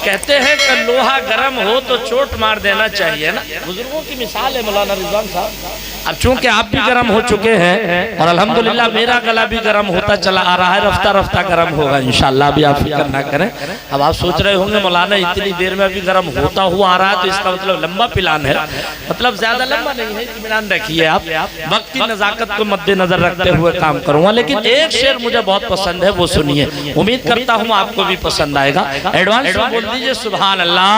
कहते हैं कि लोहा गर्म हो तो चोट मार देना चाहिए ना। बुजुर्गों की मिसाल है मौलाना रिजवान साहब। अब चूंकि आप भी गर्म हो चुके हैं और अल्हम्दुलिल्लाह मेरा गला भी गर्म होता चला आ रहा है, रफ्ता रफ्ता गर्म होगा इंशाअल्लाह, भी आप फिक्र ना करें। अब आप सोच रहे होंगे मौलाना इतनी देर में अभी गर्म होता हुआ आ रहा है तो इसका मतलब लंबा प्लान है। मतलब ज्यादा लंबा नहीं है, इत्मीनान रखिए आप, वक्त की नजाकत को मद्देनजर रखते हुए काम करूंगा। लेकिन एक शेर मुझे बहुत पसंद है, वो सुनिए, उम्मीद करता हूँ आपको भी पसंद आएगा। एडवांस में बोल दीजिए सुभान अल्लाह।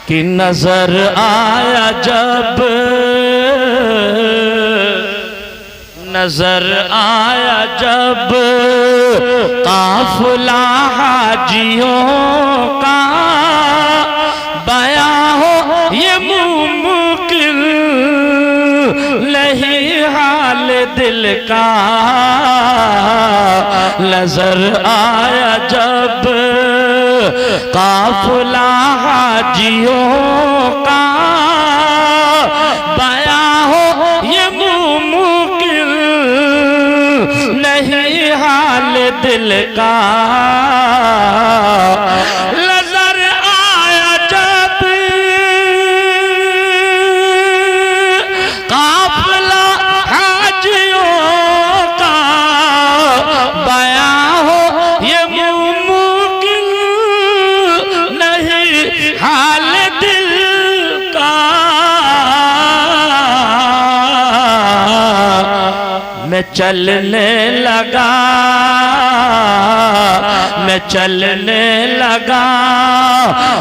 कि नजर आया जब, नजर आया जब काफिला हाजियों का, बया हो ये मुमकिन नहीं हाल दिल का। नजर आया जब काफिला हाजियों का, बया हो ये मुमकिन नहीं हाल दिल का। नजर आया जब काफिला हाजियों का, बया हो ये मुमकिन नहीं हाल दिल का। मैं चलने लगा, मैं चलने लगा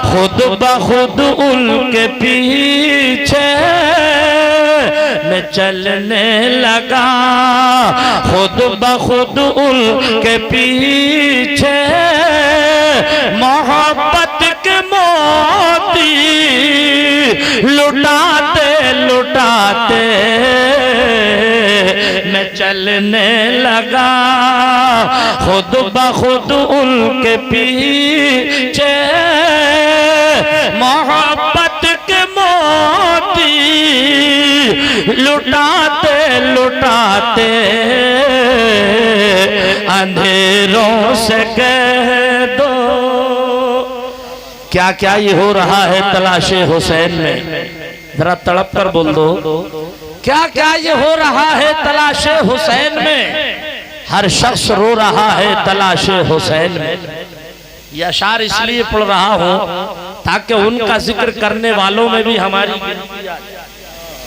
खुद बखुद उनके पीछे। मैं चलने लगा खुद बखुद उनके पीछे। मोहब्बत के मोती लुटाते लुटाते मैं चलने लगा खुद बखुद उनके पीछे। मोहब्बत के मोती लुटाते लुटाते अंधेरों से कह दो क्या क्या ये हो रहा है तलाशे हुसैन में। जरा तड़प कर बोल दो, क्या क्या ये हो रहा है तलाशे हुसैन में। हर शख्स रो रहा है तलाशे हुसैन में। ये अशार इसलिए पढ़ रहा हूं ताकि उनका जिक्र करने वालों में भी हमारी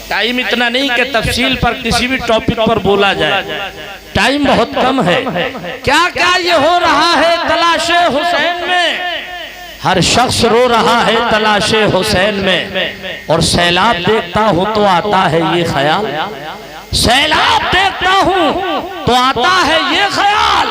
टाइम इतना नहीं कि तफसील पर किसी भी टॉपिक पर बोला जाए, टाइम बहुत कम है। क्या क्या ये हो रहा है तलाशे हुसैन में। हर शख्स रो रहा है तलाशे हुसैन में। और सैलाब देखता हूं तो आता है ये ख्याल, सैलाब देखता हूं तो आता है ये ख्याल।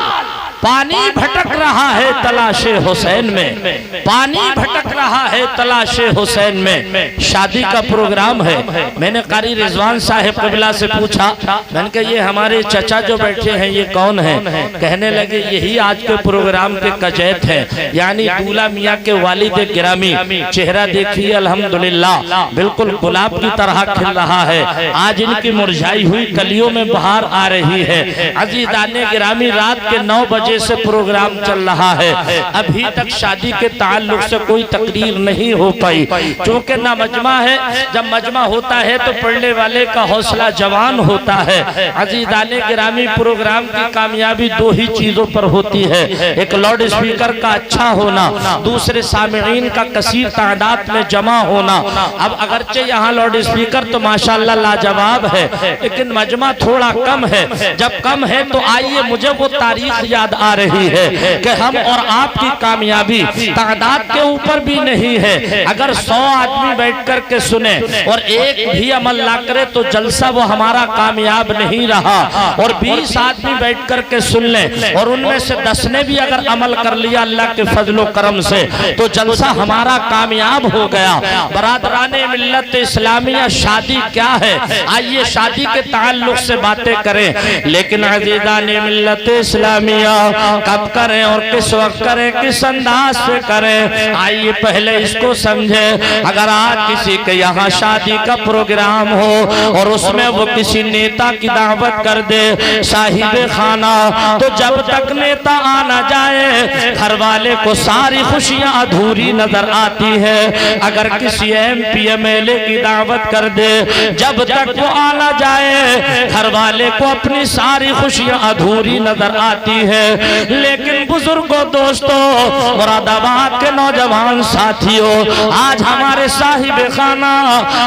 पानी भटक रहा है तलाशे हुसैन में, पानी भटक रहा है तलाशे हुसैन में। शादी का प्रोग्राम है। मैंने कारी रिजवान साहब कबिला से पूछा, मैंने कहा ये हमारे चचा जो बैठे हैं ये कौन है। कहने लगे यही आज के प्रोग्राम के कजैत हैं, यानी दूल्हा मियाँ के वालिद गिरामी। चेहरा देखिए अल्हम्दुलिल्लाह बिल्कुल गुलाब की तरह खिल रहा है। आज इनकी मुरझाई हुई कलियों में बहार आ रही है। अजीज़ाने गिरामी, रात के 9 बजे से प्रोग्राम चल रहा है, अभी तक शादी के ताल्लुक से कोई तकरीर नहीं हो पाई। क्योंकि ना मजमा है, जब मजमा होता है तो पढ़ने वाले का हौसला जवान होता है। अजीज़ाने गिरामी, प्रोग्राम की कामयाबी 2 ही चीजों पर होती है, एक लाउड स्पीकर का अच्छा होना, दूसरे सामिईन का कसीर तादाद में जमा होना। अब अगरचे यहाँ लाउड स्पीकर तो माशाल्लाह लाजवाब है, लेकिन मजमा थोड़ा कम है। जब कम है तो आइए मुझे वो तारीख याद आ रही है कि हम और आपकी कामयाबी तादाद के ऊपर भी नहीं है। अगर 100 आदमी बैठ कर के सुने और एक भी अमल ना करे तो जलसा वो हमारा कामयाब नहीं रहा। और 20 आदमी बैठ कर के सुन ले और उनमें से 10 ने भी अगर अमल कर लिया अल्लाह के फजलो करम से तो जलसा हमारा कामयाब हो गया। बरादराने मिल्लत इस्लामिया, शादी क्या है, आइए शादी के ताल्लुक से बातें करें। लेकिन अज़ीज़ाने मिल्लत इस्लामिया कब करें और किस वक्त करें, किस अंदाज से करें, आइए पहले इसको समझे। अगर आज किसी के यहाँ शादी का प्रोग्राम हो और उसमें वो किसी नेता की दावत कर दे साहिब खाना, तो जब तक नेता आ ना जाए घर वाले को सारी खुशियां अधूरी नजर आती है। अगर किसी MP MLA की दावत कर दे, जब तक वो आना जाए घर वाले को अपनी सारी खुशियां अधूरी नजर आती है। लेकिन बुजुर्गों, दोस्तों, मुरादाबाद के नौजवान साथियों, आज हमारे साहिब खाना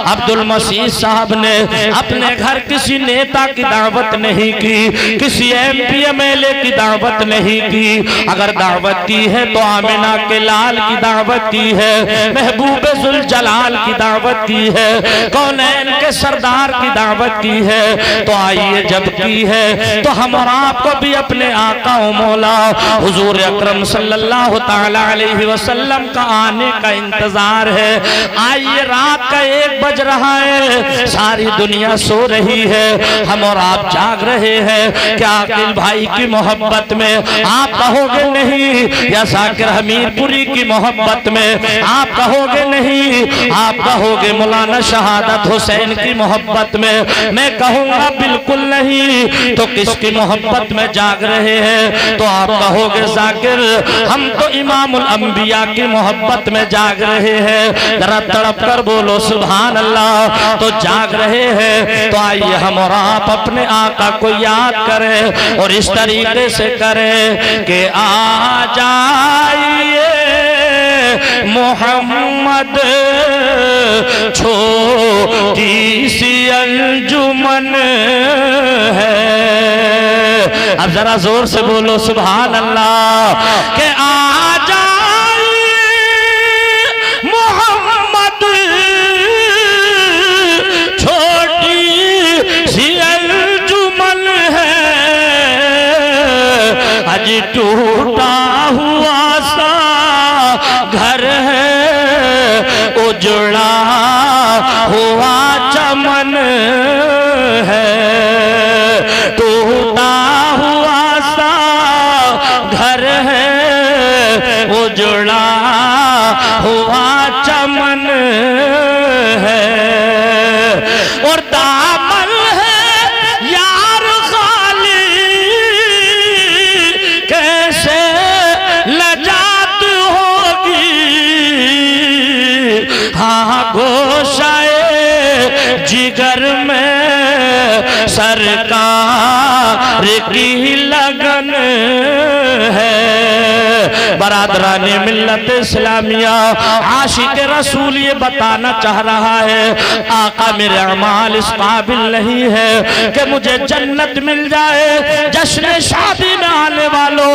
अब्दुल मसीह साहब ने अपने घर किसी नेता की दावत नहीं की, किसी MP MLA की दावत नहीं की। अगर दावत की है तो आमिना के लाल की दावत की है, महबूब जुल जलाल की दावत की है, कौनैन के सरदार की दावत की है। तो आइए, जब की है तो हम और आपको भी अपने आका व मौला हुजूर अकरम सल्लल्लाहु ताला अलैहि वसल्लम का आने का इंतजार है। आइए, रात का 1 बज रहा है, सारी दुनिया सो रही है, हम और आप जाग रहे हैं। क्या अकील भाई की मोहब्बत में आप कहोगे नहीं, या जाकिर हमीरपुरी की मोहब्बत में आप कहोगे नहीं, आप कहोगे मौलाना शहादत हुसैन की मोहब्बत में? मैं कहूंगा बिल्कुल नहीं। तो किसकी मोहब्बत में जाग रहे हैं? तो आप कहोगे जाकिर हम तो इमामुल अंबिया की मोहब्बत में जाग रहे हैं। जरा तड़प कर बोलो सुभान अल्लाह। तो जाग रहे हैं, तो आइए हम और आप अपने आका को याद करें और इस तरीके से करें कि आ जाइए मोहम्मद छोटी सी अंजुमन है। अब जरा जोर से बोलो सुभान अल्लाह के आ जाइए मोहम्मद छोटी सी अंजुमन है। आज टूटा हुआ सा घर है, उजड़ा हुआ चमन है, टूटा हुआ सा घर है, उजड़ा हुआ चमन है। और दामन है यार खाली, कैसे लजात होगी। हाँ, गोशाए जिगर में सरकार की लगन है। बरादराने मिल्लत इस्लामिया, आशिक रसूल ये बताना चाह रहा है, आका मेरे अमाल इस काबिल नहीं है कि मुझे जन्नत मिल जाए। जश्न शादी में आने वालों,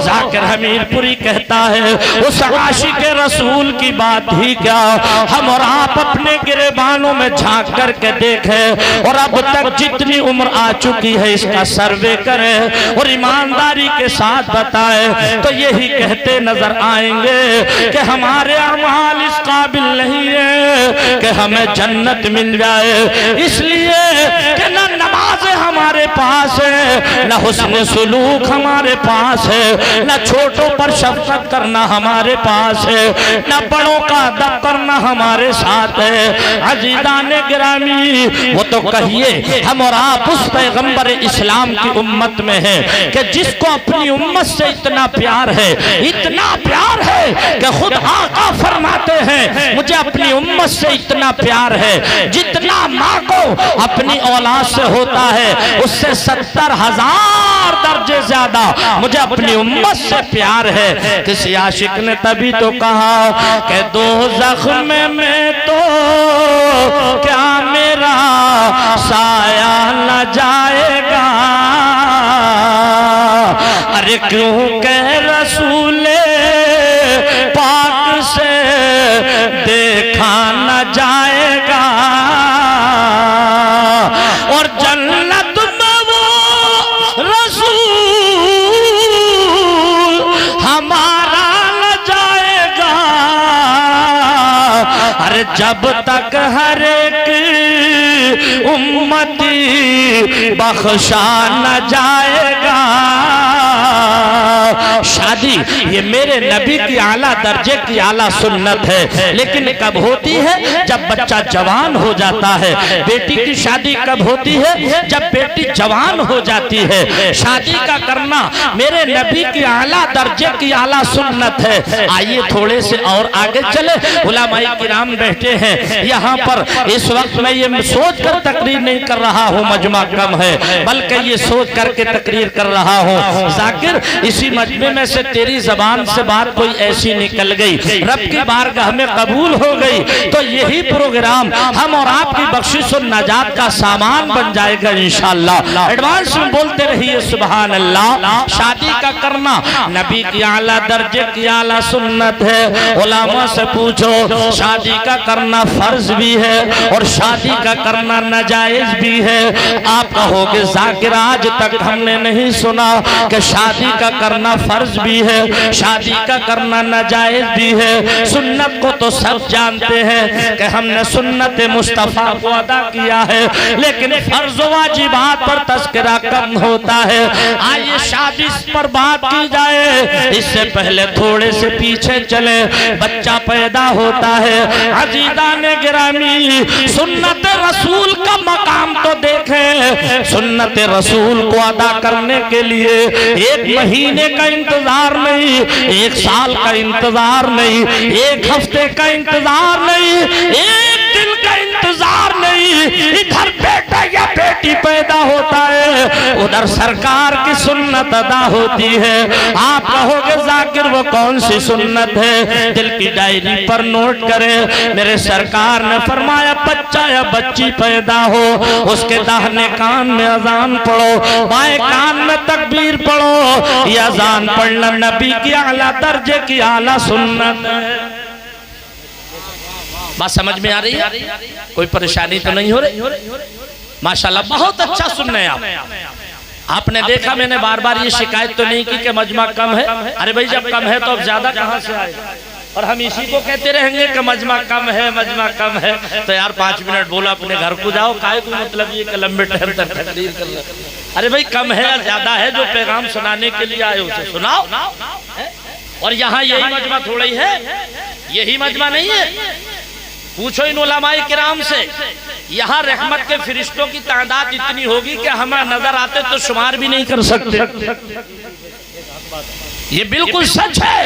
जाकिर हमीरपुरी कहता है उस आशिक रसूल की बात ही क्या, हम और आप अपने गिरेबानों में झांक करके देखें और अब तक जितनी उम्र आ चुकी है इसका सर्वे करें और ईमानदारी के साथ बताएं, तो यही कहते नजर आएंगे कि हमारे अमाल इस काबिल नहीं है कि हमें जन्नत मिल जाए। इसलिए कि न नमाज हमारे पास है, न हुस्न सुलूक हमारे पास है, न छोटों पर शफकत करना हमारे पास है, न बड़ों का अदब करना हमारे साथ है। अजीज़ाने गिरामी, वो तो कहिए हम और आप उस पैगंबर इस्लाम की उम्मत में है कि जिसको अपनी उम्मत से इतना प्यार है, इतना प्यार है कि खुद आका फरमाते हैं मुझे अपनी उम्मत से इतना प्यार है जितना माँ को अपनी औलाद से होता है, उससे 70,000 दर्जे ज्यादा मुझे अपनी उम्मत से प्यार है। किसी आशिक ने तभी तो कहा कि दोज़ख में तो क्या मेरा साया न जाएगा। अरे क्यों कह रसूले पाक से देखा न जाएगा। और जन्नत में वो रसूल हमारा न जाएगा। अरे जब तक हर एक उम्मती बख्शा न जाएगा। शादी ये मेरे नबी की आला दर्जे की आला सुन्नत है, लेकिन कब होती है? जब बच्चा जवान हो जाता है। बेटी की शादी कब होती है? जब बेटी जवान हो जाती है। शादी का करना मेरे नबी की आला दर्जे की आला सुन्नत है। आइए थोड़े से और आगे चले। उलमाए किराम बैठे हैं यहाँ पर। इस वक्त मैं ये सोच कर तकरीर नहीं कर रहा हूँ मजमा कम है, बल्कि ये सोच करके तकरीर कर रहा हूँ। जाकिर इसी मजमे में से तेरी जबान से बात कोई ऐसी निकल गई, रब की बारगाह में कबूल हो गई, तो यही प्रोग्राम हम और आपकी बख्शिश और नजात का सामान बन जाएगा इंशाअल्लाह। एडवांस में बोलते रहिए सुभान अल्लाह। शादी का करना नबी की आला दर्जे की आला सुन्नत है। उलमा से पूछो, शादी का करना फर्ज भी है और शादी का करना नाजायज भी है। आप कहोगे जाकिर आज तक हमने नहीं सुना कि शादी का करना फर्ज भी है, शादी का करना नाजायज भी है। सुन्नत को तो सब जानते हैं कि हमने सुन्नत मुस्तफा को अदा किया है, लेकिन फर्ज वाजिबात पर तस्करा कम होता है। आइए शादी पर बात की जाए। इससे पहले थोड़े से पीछे चले। बच्चा पैदा होता है, अजीज़ान गिरामी सुन्नत रसूल का मकाम तो देखें। सुन्नत रसूल को अदा करने के लिए एक महीने का इंतजार नहीं, एक साल का इंतजार नहीं, एक हफ्ते का इंतजार नहीं, एक दिन का इंतजार नहीं। इधर बेटा या बेटी पैदा होता है, उधर सरकार की सुन्नत अदा होती है। आप कहोगे जाकिर वो कौन सी सुन्नत है? दिल की डायरी पर नोट करें। मेरे सरकार ने फरमाया बच्चा या बच्ची पैदा हो, उसके दाहिने कान में अजान पढ़ो, बाएं कान में तकबीर पढ़ो। यह अजान पढ़ना नबी की आला दर्जे की आला सुन्नत है। बात समझ में आ रही है? कोई परेशानी तो नहीं हो रही? माशाल्लाह बहुत अच्छा सुन रहे हैं आप। आपने देखा मैंने बार बार ये शिकायत तो नहीं की कि मजमा कम है। अरे भाई जब कम है तो अब ज्यादा कहां से आए? और हम इसी को कहते रहेंगे कि मजमा कम है, मजमा कम है। तो यार 5 मिनट बोला अपने घर को जाओ, काहे को मतलब ये लंबे टाइम तक तकरीर कर लो। अरे भाई कम है या ज्यादा है, जो पैगाम सुनाने के लिए आए उसे सुनाओ। और यहाँ यही मजमा थोड़ा ही है, यही मजमा नहीं है। पूछो इन उलमाए किराम से, यहाँ रहमत के फरिश्तों की तादाद इतनी होगी कि हमें नजर आते तो शुमार भी नहीं कर सकते। ये बिल्कुल सच है।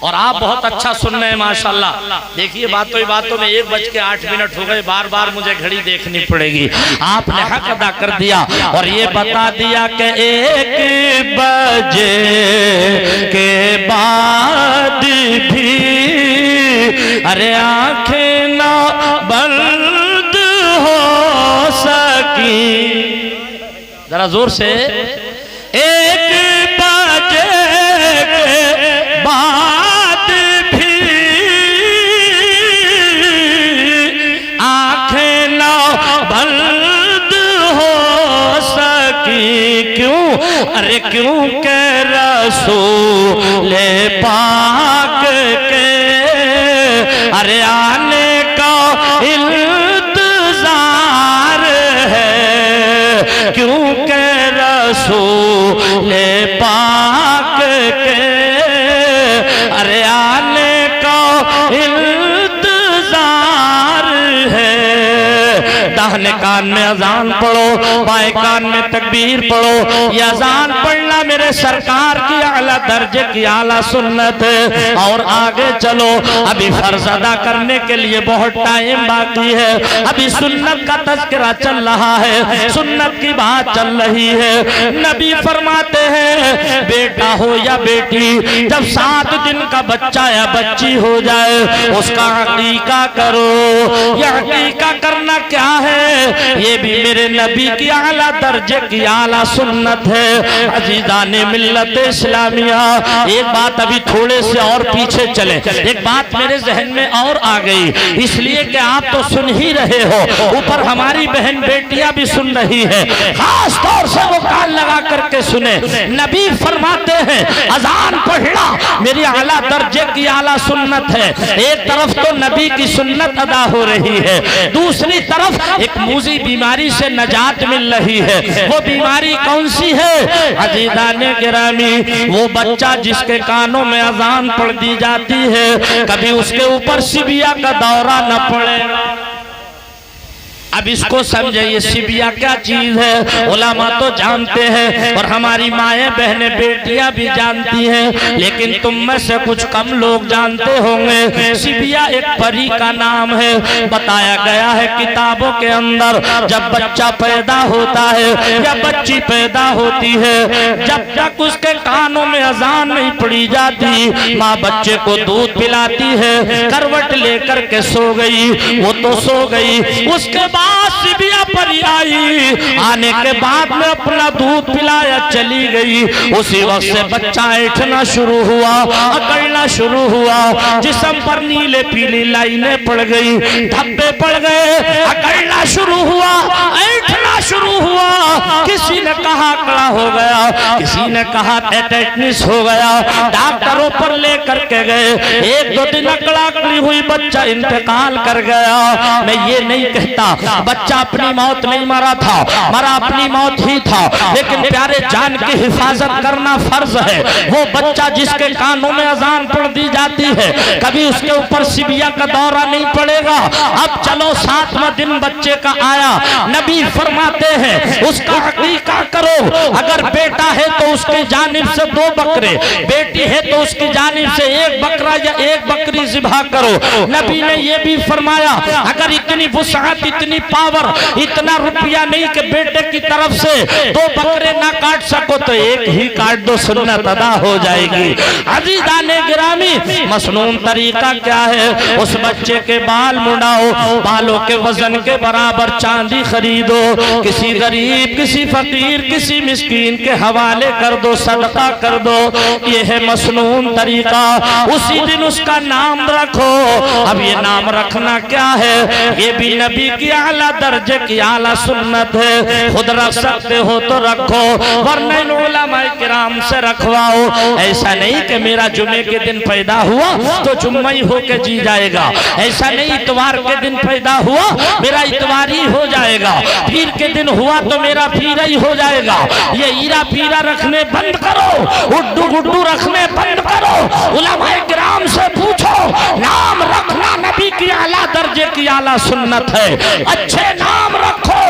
और आप बहुत अच्छा सुन रहे हैं माशाल्लाह। देखिए बातों में 1:08 हो गए, बार बार मुझे घड़ी देखनी पड़ेगी। आपने हक अदा कर दिया और ये बता दिया कि 1 बजे के बाद भी अरे आंखें ना बंद हो सकी। जरा जोर से 1 बजे के बाद भी आंखें ना बंद हो सकी। क्यों? अरे क्यों के रसूल पाक के अरे आने का इंतजार है। क्यों के रसूल पाक के अरे आने का इंतजार है। दाहिने कान में अजान पढ़ो, बाएं कान में तकबीर पढ़ो। यह अजान पढ़ना मेरे सरकार की आला दर्जे की आला सुन्नत है। और आगे चलो, अभी फर्ज अदा करने के लिए बहुत टाइम बाकी है। अभी सुन्नत का तज़किरा चल रहा है, सुन्नत की बात चल रही है। नबी फरमाते हैं बेटा हो या बेटी, जब 7 दिन का बच्चा या बच्ची हो जाए उसका अकीका करो। यह अकीका करना क्या है? ये भी मेरे नबी की आला दर्जे की आला सुन्नत है। अजीज़ाने मिल्लत इस्लामिया, एक बात अभी थोड़े से और पीछे चले। एक बात मेरे जहन में और आ गई, इसलिए कि आप तो सुन ही रहे हो, ऊपर हमारी बहन बेटियां भी सुन रही है। खास तौर से वो कान लगा करके सुने। नबी फरमाते हैं अजान पढ़ना मेरी आला दर्जे की आला सुन्नत है। एक तरफ तो नबी की सुन्नत अदा हो रही है, दूसरी तरफ एक मूजी बीमारी से नजात मिल रही है। वो बीमारी कौन सी है अजीज़ाने गिरामी? वो बच्चा जिसके कानों में अजान पढ़ दी जाती है, कभी उसके ऊपर सिबिया का दौरा न पड़ेगा। अब इसको समझिए, सिबिया क्या चीज है उलमा तो जानते हैं और हमारी माएँ बहनें बेटियां भी जानती हैं, लेकिन तुम में से कुछ कम लोग जानते होंगे। सिबिया एक परी का नाम है। बताया गया है किताबों के अंदर, जब बच्चा पैदा होता है या बच्ची पैदा होती है, जब तक उसके कानों में अजान नहीं पड़ी जाती, माँ बच्चे को दूध पिलाती है, करवट लेकर के सो गई, वो तो सो गई। उसके सिबिया परी आई, आने के बाद में अपना दूध पिलाया चली गई। उसी वक्त से बच्चा ऐठना शुरू हुआ, अकड़ना शुरू हुआ, जिस्म पर नीले पीली लाइनें पड़ गई, धब्बे पड़ गए, अकड़ना शुरू हुआ, ऐठना शुरू हुआ। किसी ने कहा कड़ा हो गया, किसी ने कहा टेटनिस हो गया। डॉक्टरों पर लेकर के गए, एक दो दिन अकड़ा अकड़ी हुई, बच्चा इंतकाल कर गया। मैं ये नहीं कहता बच्चा अपनी मौत नहीं मरा था, मरा अपनी मौत ही था, लेकिन प्यारे जान की हिफाजत करना फर्ज है। वो बच्चा जिसके कानों में अजान पढ़ दी जाती है, कभी उसके ऊपर सिबिया का दौरा नहीं पड़ेगा। अब चलो 7वां दिन बच्चे का आया, नबी फरमाते हैं उसका अकीका करो। अगर बेटा है तो उसकी जानिब से 2 बकरे, बेटी है तो उसकी जानिब से 1 बकरा या 1 बकरी ज़िबा करो। नबी ने यह भी फरमाया अगर इतनी वुसाअत, इतनी पावर, इतना रुपया नहीं कि बेटे की तरफ से 2 बकरे ना काट सको तो 1 ही काट दो, सुन्नत अदा हो जाएगी। अज़ीज़ाने गिरामी, मसनून तरीका क्या है? उस बच्चे के बाल मुड़ाओ, बालों के वजन के बराबर चांदी खरीदो, किसी गरीब, किसी फकीर, किसी मिस्कीन के हवाले कर दो, सदका कर दो। ये है मसनून तरीका। उसी दिन उसका नाम रखो। अब ये नाम रखना क्या है? ये भी नबी की आला दर्जे की आला सुन्नत है। खुद रख सकते हो तो रखो, वरना उलमाए किराम से रखवाओ। ऐसा नहीं कि मेरा जुमे के दिन पैदा हुआ तो जुम्मा ही होके जी जाएगा, ऐसा नहीं। इतवार के दिन पैदा हुआ मेरा इतवार ही हो जाएगा, पीर के दिन हुआ तो मेरा पीर ही हो जाएगा। ये ईरा पीरा रखने बंद करो, उड्डू गुड्डू रखने बंद करो। उलमाए किराम से पूछो, नाम रखना नबी की आला दर्जे की आला सुन्नत है। अच्छे नाम रखो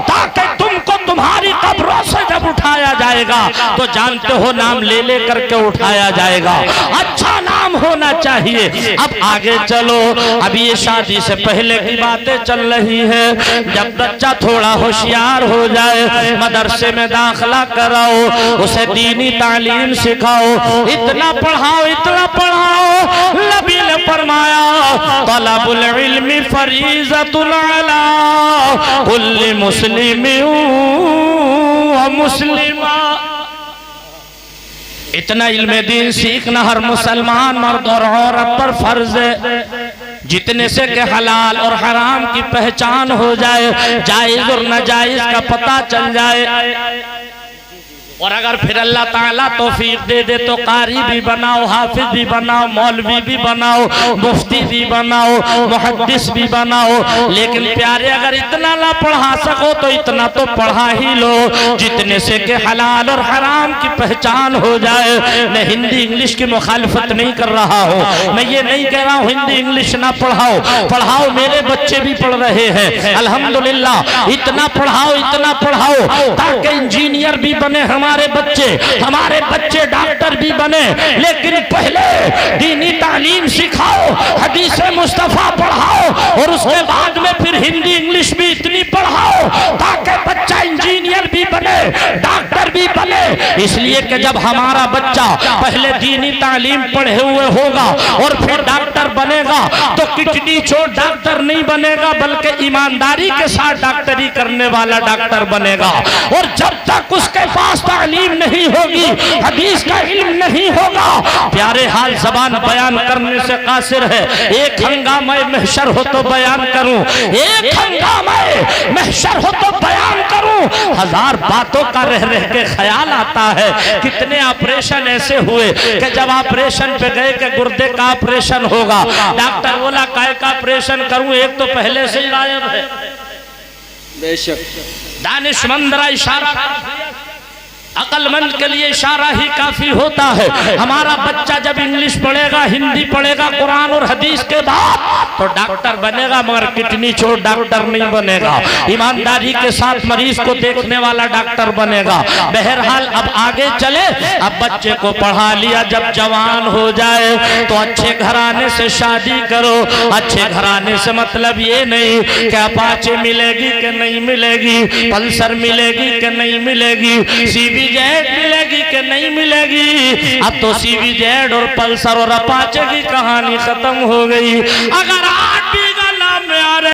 ताकि तुमको तुम्हारी कब्रों से जब उठाया जाएगा तो जानते हो नाम ले ले करके उठाया जाएगा। अच्छा नाम होना चाहिए। अब आगे चलो, अभी ये शादी से पहले की बातें चल रही है। जब बच्चा थोड़ा होशियार हो जाए, मदरसे में दाखिला कराओ, उसे दीनी तालीम सिखाओ, इतना पढ़ाओ, इतना पढ़ाओ। नबी ने फरमाया तलबुल इल्मी फरीज़तुन अला कुल्ली मुस्लिमिन व मुस्लिमा। इतना इल्म दीन सीखना हर मुसलमान मर्द और औरत पर फर्ज है, जितने से के हलाल और हराम की पहचान हो जाए, जायज और नाजायज का पता चल जाए। और अगर फिर अल्लाह ताला तौफीक दे दे तो कारी भी बनाओ, हाफिज भी बनाओ, मौलवी भी बनाओ, मुफ्ती भी बनाओ, मुहद्दिस भी बनाओ। लेकिन प्यारे अगर इतना ना पढ़ा सको तो इतना तो पढ़ा ही लो, जितने से के हलाल और हराम की पहचान हो जाए। मैं हिंदी इंग्लिश की मुखालफत नहीं कर रहा हूँ, मैं ये नहीं कह रहा हूँ हिंदी इंग्लिश ना पढ़ाओ, पढ़ाओ, मेरे बच्चे भी पढ़ रहे हैं अल्हम्दुलिल्लाह। इतना पढ़ाओ, इतना पढ़ाओ ताकि इंजीनियर भी बने हमारे बच्चे डॉक्टर भी बने। लेकिन पहले दीनी तालीम सिखाओ, हदीस मुस्तफा पढ़ाओ और उसके बाद में फिर हिंदी इंग्लिश भी इतनी पढ़ाओ ताकि बच्चा इंजीनियर भी बने, डॉक्टर भी बने। इसलिए कि जब हमारा बच्चा पहले दीनी तालीम पढ़े हुए होगा और फिर डॉक्टर बनेगा तो किडनी चोट डॉक्टर नहीं बनेगा, बल्कि ईमानदारी के साथ डॉक्टरी करने वाला डॉक्टर बनेगा। और जब तक उसके पास तालीम नहीं होगी, हदीस का इल्म नहीं होगा, प्यारे हाल जबान बयान करने से कासिर है। एक हंगामा महशर हो तो बयान करूं, एक हंगामा महशर हो तो बयान करूं। 1000 बातों का रह रह के ख्याल आता रहा है। कितने ऑपरेशन ऐसे हुए कि जब ऑपरेशन पे गए कि गुर्दे का ऑपरेशन होगा, डॉक्टर बोला काय का ऑपरेशन करूं, एक तो पहले से ही गायब है। बेशक दानिशमंद इशारा, अकलमंद के लिए इशारा ही काफी होता है। हमारा बच्चा जब इंग्लिश पढ़ेगा, हिंदी पढ़ेगा, कुरान और हदीस के बाद तो डॉक्टर बनेगा, मगर किडनी छोड़ डॉक्टर नहीं बनेगा। ईमानदारी के साथ मरीज को देखने वाला डॉक्टर बनेगा। बहरहाल अब आगे चले, अब बच्चे को पढ़ा लिया, जब जवान हो जाए तो अच्छे घराने से शादी करो। अच्छे घराने से मतलब ये नहीं कि अपाचे मिलेगी कि नहीं मिलेगी, पल्सर मिलेगी कि नहीं मिलेगी, सीवी जेड मिलेगी कि नहीं मिलेगी। अब तो सीवी जेड और पल्सर और अपाचे की कहानी खत्म हो गई। अगर 8 बीघा नाम में आ रहे